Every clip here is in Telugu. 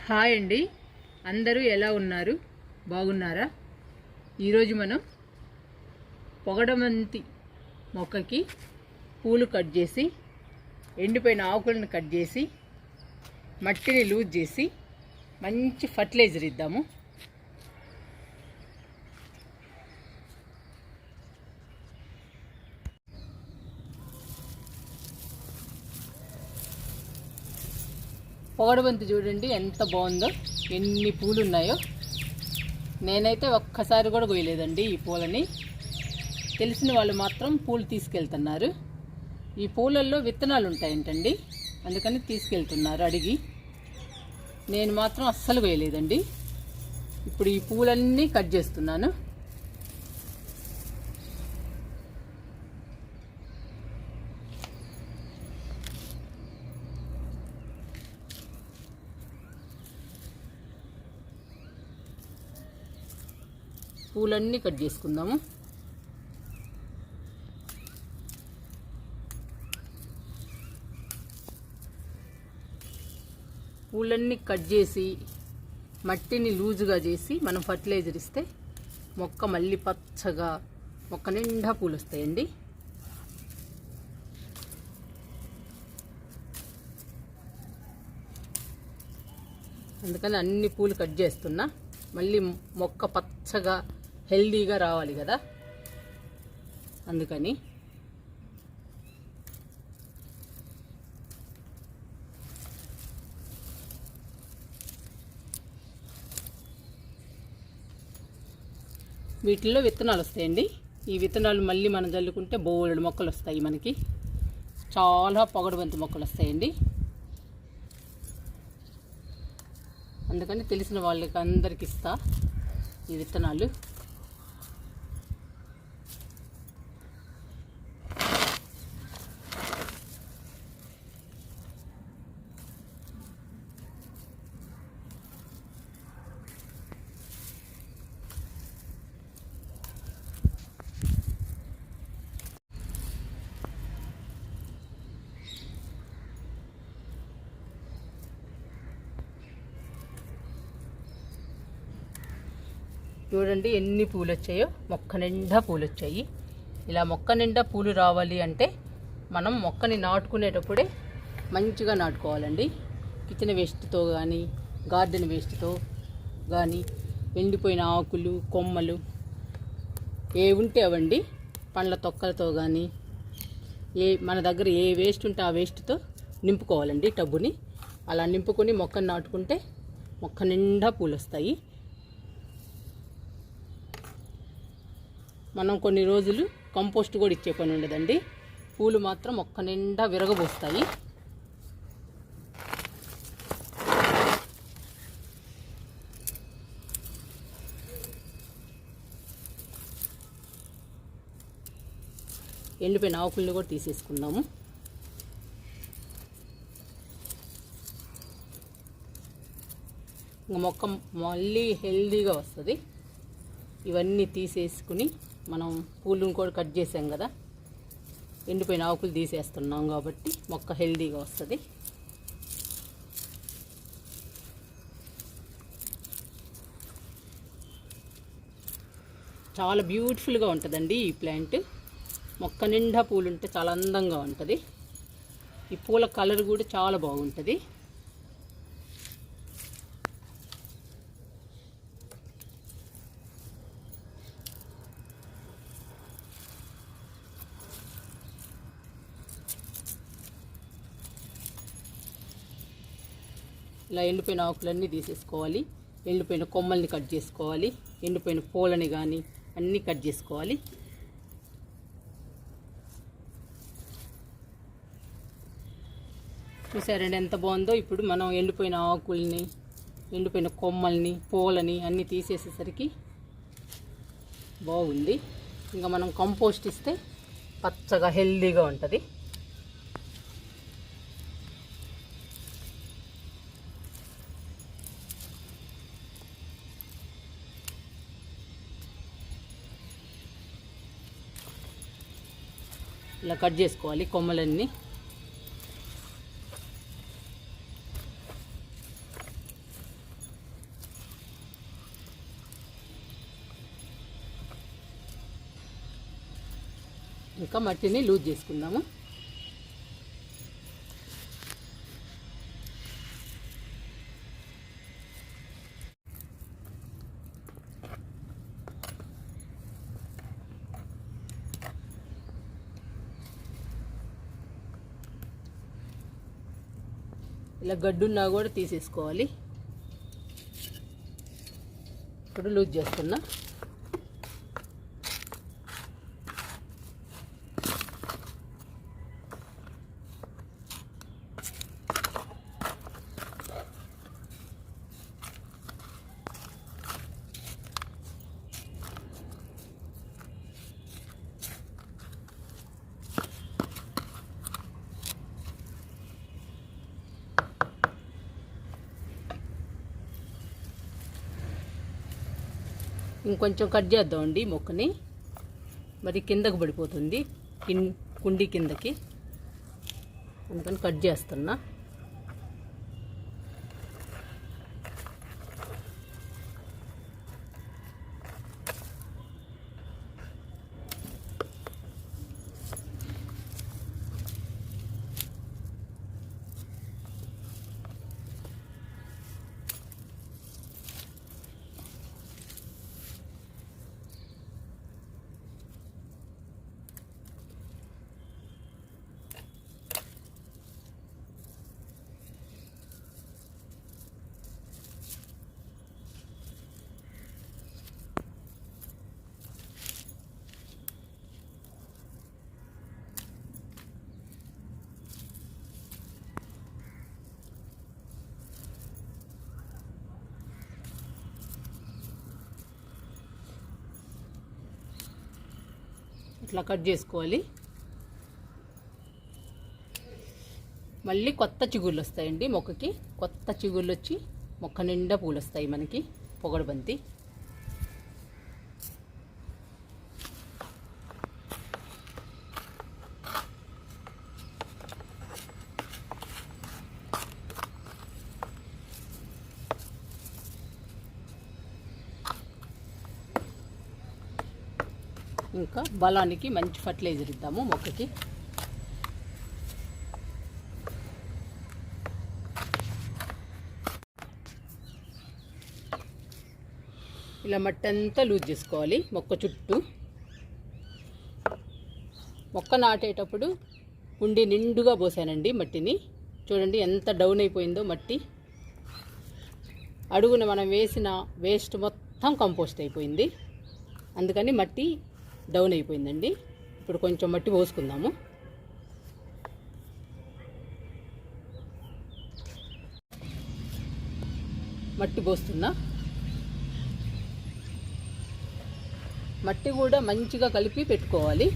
హాయ్ అండి, అందరూ ఎలా ఉన్నారు? బాగున్నారా? ఈరోజు మనం పొగడమంతి మొక్కకి పూలు కట్ చేసి, ఎండిపోయిన ఆకులను కట్ చేసి, మట్టిని లూజ్ చేసి మంచి ఫర్టిలైజర్ ఇద్దాము. పొగడబంతి చూడండి ఎంత బాగుందో, ఎన్ని పూలు ఉన్నాయో. నేనైతే ఒక్కసారి కూడా కోయలేదండి ఈ పూలని. తెలిసిన వాళ్ళు మాత్రం పూలు తీసుకెళ్తున్నారు. ఈ పూలల్లో విత్తనాలు ఉంటాయంటండి, అందుకని తీసుకెళ్తున్నారు అడిగి. నేను మాత్రం అస్సలు కోయలేదండి. ఇప్పుడు ఈ పూలన్నీ కట్ చేస్తున్నాను. పూలన్నీ కట్ చేసుకుందాము. పూలన్నీ కట్ చేసి మట్టిని లూజుగా చేసి మనం ఫర్టిలైజర్ ఇస్తే మొక్క మళ్ళీ పచ్చగా, మొక్క నిండా పూలు వస్తాయండి. అందుకని అన్ని పూలు కట్ చేస్తున్నా. మళ్ళీ మొక్క పచ్చగా హెల్దీగా రావాలి కదా, అందుకని. వీటిల్లో విత్తనాలు వస్తాయండి. ఈ విత్తనాలు మళ్ళీ మనం జల్లుకుంటే బోలెడు మొక్కలు వస్తాయి మనకి. చాలా పొగడబంతి మొక్కలు వస్తాయండి. అందుకని తెలిసిన వాళ్ళకి అందరికి ఇస్తా ఈ విత్తనాలు. చూడండి ఎన్ని పూలు వచ్చాయో, మొక్క నిండా పూలు వచ్చాయి. ఇలా మొక్క నిండా పూలు రావాలి అంటే మనం మొక్కని నాటుకునేటప్పుడే మంచిగా నాటుకోవాలండి. కిచెన్ వేస్ట్తో కానీ, గార్డెన్ వేస్ట్తో కానీ, ఎండిపోయిన ఆకులు, కొమ్మలు ఏ ఉంటే అవండి, పండ్ల తొక్కలతో కానీ, మన దగ్గర ఏ వేస్ట్ ఉంటే ఆ వేస్ట్తో నింపుకోవాలండి టబ్బుని. అలా నింపుకొని మొక్కని నాటుకుంటే మొక్క నిండా పూలు వస్తాయి. మనం కొన్ని రోజులు కంపోస్ట్ కూడా ఇచ్చే పని ఉండదండి. పూలు మాత్రం మొక్క నిండా విరగబోస్తాయి. ఎండిపోయిన ఆకులను కూడా తీసేసుకుందాము. మొక్క మళ్ళీ హెల్దీగా వస్తుంది. ఇవన్నీ తీసేసుకుని మనం పూలను కూడా కట్ చేసాం కదా, ఎండిపోయిన ఆకులు తీసేస్తున్నాం కాబట్టి మొక్క హెల్దీగా వస్తుంది. చాలా బ్యూటిఫుల్గా ఉంటుందండి ఈ ప్లాంట్. మొక్క నిండా పూలు ఉంటే చాలా అందంగా ఉంటుంది. ఈ పూల కలర్ కూడా చాలా బాగుంటుంది. ఇలా ఎండిపోయిన ఆకులన్నీ తీసేసుకోవాలి. ఎండిపోయిన కొమ్మల్ని కట్ చేసుకోవాలి. ఎండిపోయిన పూలని కానీ అన్నీ కట్ చేసుకోవాలి. చూసారండి ఎంత బాగుందో. ఇప్పుడు మనం ఎండిపోయిన ఆకుల్ని, ఎండిపోయిన కొమ్మల్ని, పూలని అన్నీ తీసేసేసరికి బాగుంది. ఇంకా మనం కంపోస్ట్ ఇస్తే పచ్చగా హెల్దీగా ఉంటుంది. ఇలా కట్ చేసుకోవాలి కొమ్మలన్నీ. ఇంకా మట్టిని లూజ్ చేసుకుందాము. ఇలా గడ్డున్నా కూడా తీసేసుకోవాలి. ఇప్పుడు లూజ్ చేస్తున్నా. ఇంకొంచెం కట్ చేద్దామండి మొక్కని, మరి కిందకు పడిపోతుంది కుండీ కిందకి, అందుకని కట్ చేస్తున్నా. ఇట్లా కట్ చేసుకోవాలి. మళ్ళీ కొత్త చిగుళ్ళు వస్తాయండి మొక్కకి. కొత్త చిగుళ్ళు వచ్చి మొక్క నిండా పూలు వస్తాయి మనకి, పొగడబంతి. ఇంకా బలానికి మంచి ఫర్టిలైజర్ ఇద్దాము మొక్కకి. ఇలా మట్టి అంతా లూజ్ చేసుకోవాలి మొక్క చుట్టూ. మొక్క నాటేటప్పుడు కుండీ నిండుగా పోసానండి మట్టిని. చూడండి ఎంత డౌన్ అయిపోయిందో మట్టి. అడుగున మనం వేసిన వేస్ట్ మొత్తం కంపోస్ట్ అయిపోయింది, అందుకని మట్టి డౌన్ అయిపోయిందండి. ఇప్పుడు కొంచెం మట్టి పోసుకుందాము. మట్టి పోస్తున్నా. మట్టి కూడా మంచిగా కలిపి పెట్టుకోవాలి.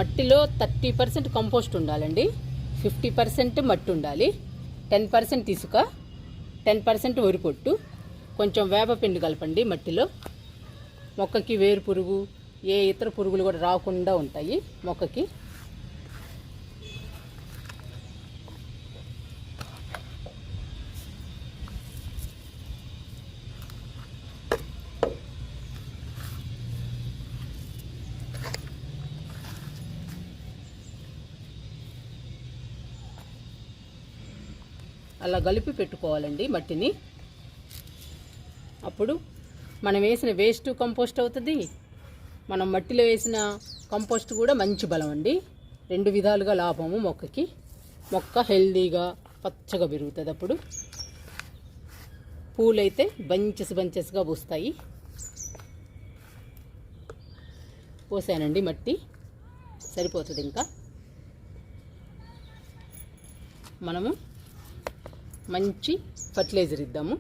మట్టిలో 30% కంపోస్ట్ ఉండాలండి, 50% మట్టి ఉండాలి, 10% ఇసుక, 10% వరి పొట్టు, కొంచెం వేపపిండి కలపండి మట్టిలో. మొక్కకి వేరు పురుగు, ఏ ఇతర పురుగులు కూడా రాకుండా ఉంటాయి మొక్కకి. అలా కలిపి పెట్టుకోవాలండి మట్టిని. అప్పుడు మనం వేసిన వేస్ట్ కంపోస్ట్ అవుతుంది, మనం మట్టిలో వేసిన కంపోస్ట్ కూడా మంచి బలం అండి. 2 విధాలుగా లాభము మొక్కకి. మొక్క హెల్దీగా పచ్చగా పెరుగుతుంది. అప్పుడు పూలైతే బంచెస్గా పూస్తాయి. పోసానండి మట్టి, సరిపోతుంది. ఇంకా మనము మంచి ఫర్టిలైజర్ ఇద్దాము.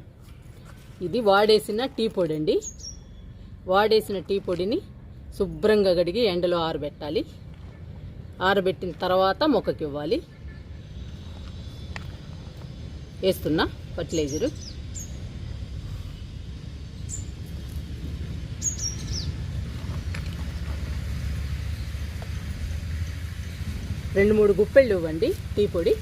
ఇది వాడేసిన టీ పొడి అండి. వాడేసిన టీ పొడిని శుభ్రంగా కడిగి ఎండలో ఆరబెట్టాలి. ఆరబెట్టిన తర్వాత మొక్కకి ఇవ్వాలి. వేస్తున్నా ఫర్టిలైజరు. రెండు 3 గుప్పెళ్ళు ఇవ్వండి టీ పొడి.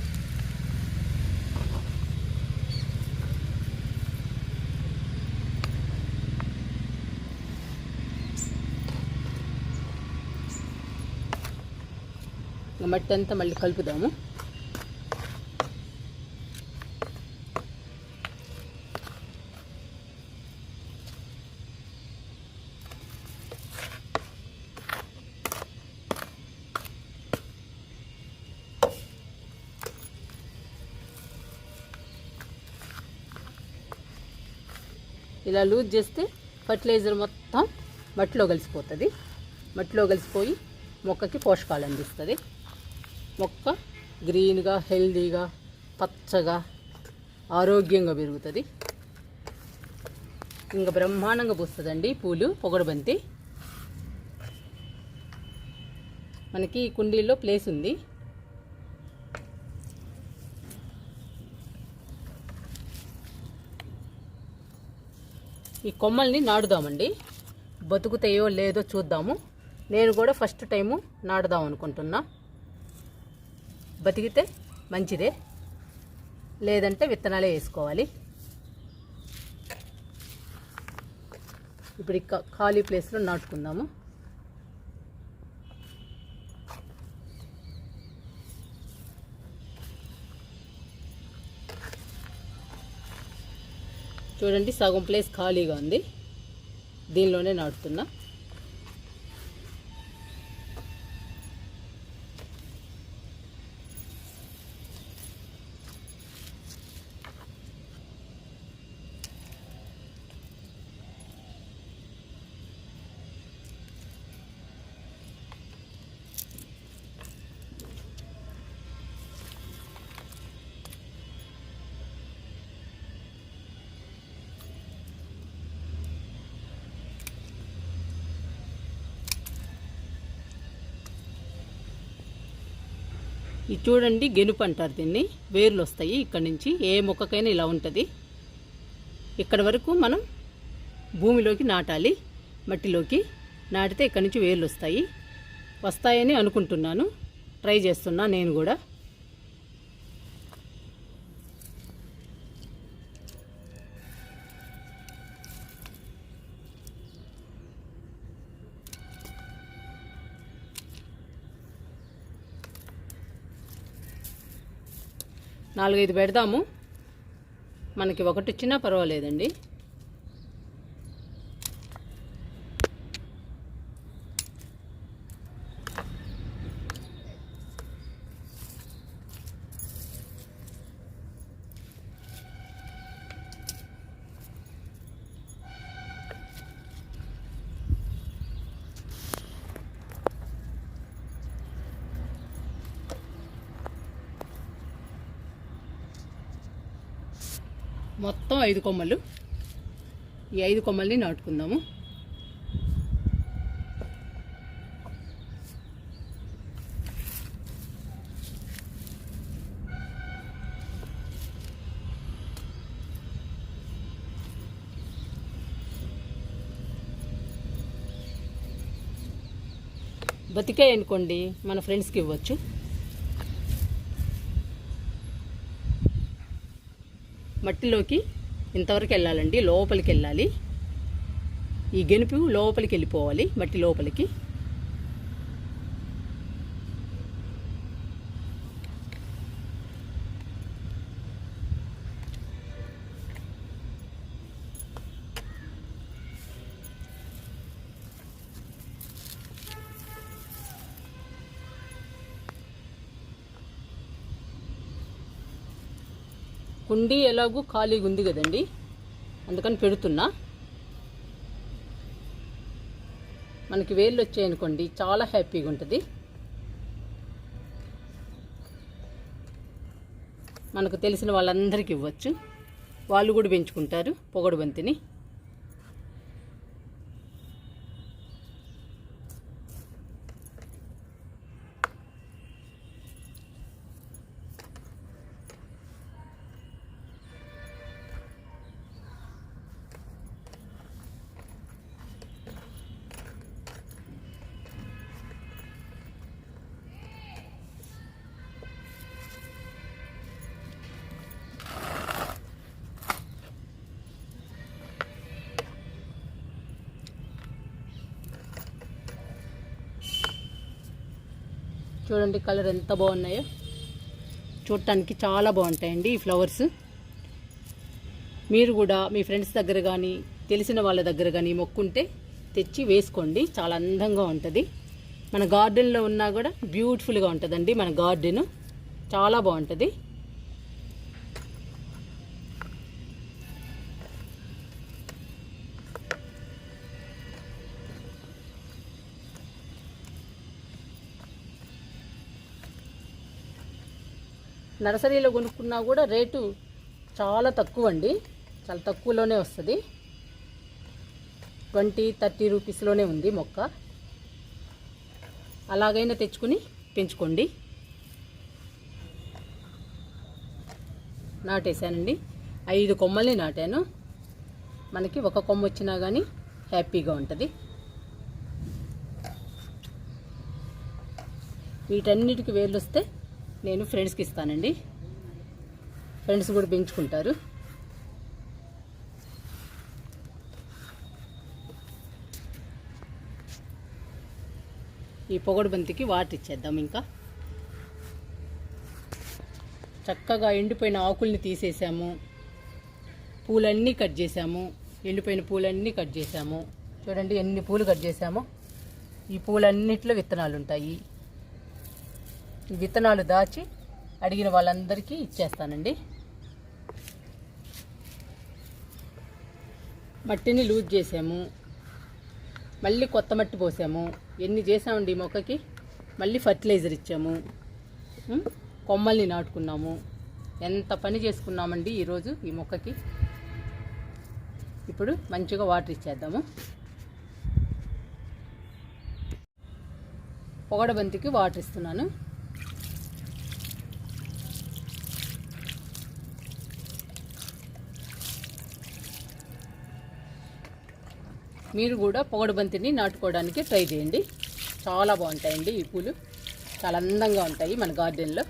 మట్టి అంతా మళ్ళీ కలుపుదాము. ఇలా లూజ్ చేస్తే ఫర్టిలైజర్ మొత్తం మట్టిలో కలిసిపోతుంది. మట్టిలో కలిసిపోయి మొక్కకి పోషకాలు అందిస్తుంది. మొక్క గ్రీన్గా, హెల్దీగా, పచ్చగా, ఆరోగ్యంగా పెరుగుతుంది. ఇంకా బ్రహ్మాండంగా పూస్తుందండి పూలు పొగడబంతి. మనకి కుండీల్లో ప్లేస్ ఉంది. ఈ కొమ్మల్ని నాటుదామండి. బతుకుతాయో లేదో చూద్దాము. నేను కూడా ఫస్ట్ టైము నాటుదాం అనుకుంటున్నా. బతికితే మంచిదే, లేదంటే విత్తనాలే వేసుకోవాలి. ఇప్పుడు ఖాళీ ప్లేస్లో నాటుకుందాము. చూడండి, సగం ప్లేస్ ఖాళీగా ఉంది. దీనిలోనే నాటుతున్నా. ఇది చూడండి, గెనుపు అంటారు దీన్ని. వేర్లు వస్తాయి ఇక్కడ నుంచి. ఏ మొక్కకైనా ఇలా ఉంటుంది. ఇక్కడ వరకు మనం భూమిలోకి నాటాలి. మట్టిలోకి నాటితే ఇక్కడ నుంచి వేర్లు వస్తాయని అనుకుంటున్నాను. ట్రై చేస్తున్నా నేను కూడా. నాలుగైదు పెడదాము. మనకి ఒకటి వచ్చినా పర్వాలేదండి. మొత్తం 5 కొమ్మలు. ఈ 5 కొమ్మల్ని నాటుకుందాము. బతికాయి అనుకోండి, మన ఫ్రెండ్స్కి ఇవ్వచ్చు. మట్టిలోకి ఇంతవరకు వెళ్ళాలండి, లోపలికి వెళ్ళాలి. ఈ గెనుపు లోపలికి వెళ్ళిపోవాలి, మట్టి లోపలికి. కుండీ ఎలాగూ ఖాళీగా ఉంది కదండి, అందుకని పెడుతున్నా. మనకి వేళ్ళు వచ్చాయనుకోండి, చాలా హ్యాపీగా ఉంటుంది. మనకు తెలిసిన వాళ్ళందరికీ ఇవ్వచ్చు. వాళ్ళు కూడా పెంచుకుంటారు పొగడు బంతిని. చూడండి కలర్ ఎంత బాగున్నాయో, చూడటానికి చాలా బాగుంటాయండి ఈ ఫ్లవర్స్. మీరు కూడా మీ ఫ్రెండ్స్ దగ్గర కానీ తెలిసిన వాళ్ళ దగ్గర కానీ మొక్కుంటే తెచ్చి వేసుకోండి, చాలా అందంగా ఉంటుంది. మన గార్డెన్లో ఉన్నా కూడా బ్యూటిఫుల్గా ఉంటుందండి. మన గార్డెన్ చాలా బాగుంటుంది. నర్సరీలో కొనుక్కున్నా కూడా రేటు చాలా తక్కువ అండి, చాలా తక్కువలోనే వస్తుంది. 20-30 రూపీస్లోనే ఉంది మొక్క. అలాగైనా తెచ్చుకుని పెంచుకోండి. నాటేశానండి, 5 కొమ్మల్ని నాటాను. మనకి ఒక కొమ్మ వచ్చినా కానీ హ్యాపీగా ఉంటుంది. వీటన్నిటికి వేర్లు వస్తే నేను ఫ్రెండ్స్కి ఇస్తానండి, ఫ్రెండ్స్ కూడా పెంచుకుంటారు. ఈ పొగడు బంతికి వాటర్ ఇచ్చేద్దాం. ఇంకా చక్కగా ఎండిపోయిన ఆకుల్ని తీసేసాము, పూలన్నీ కట్ చేసాము, ఎండిపోయిన పూలన్నీ కట్ చేసాము. చూడండి ఎన్ని పూలు కట్ చేసామో. ఈ పూలన్నిట్లో విత్తనాలు ఉంటాయి. ఈ విత్తనాలు దాచి అడిగిన వాళ్ళందరికీ ఇచ్చేస్తానండి. మట్టిని లూజ్ చేసాము, మళ్ళీ కొత్త మట్టి పోసాము. ఎన్ని చేసామండి ఈ మొక్కకి. మళ్ళీ ఫర్టిలైజర్ ఇచ్చాము, కొమ్మల్ని నాటుకున్నాము. ఎంత పని చేసుకున్నామండి ఈరోజు ఈ మొక్కకి. ఇప్పుడు మంచిగా వాటర్ ఇచ్చేద్దాము. పొగడ బంతికి వాటర్ ఇస్తున్నాను. మీరు కూడా పొగడు బంతిని నాటుకోవడానికి ట్రై చేయండి, చాలా బాగుంటాయండి. ఈ పూలు చాలా అందంగా ఉంటాయి మన గార్డెన్లో.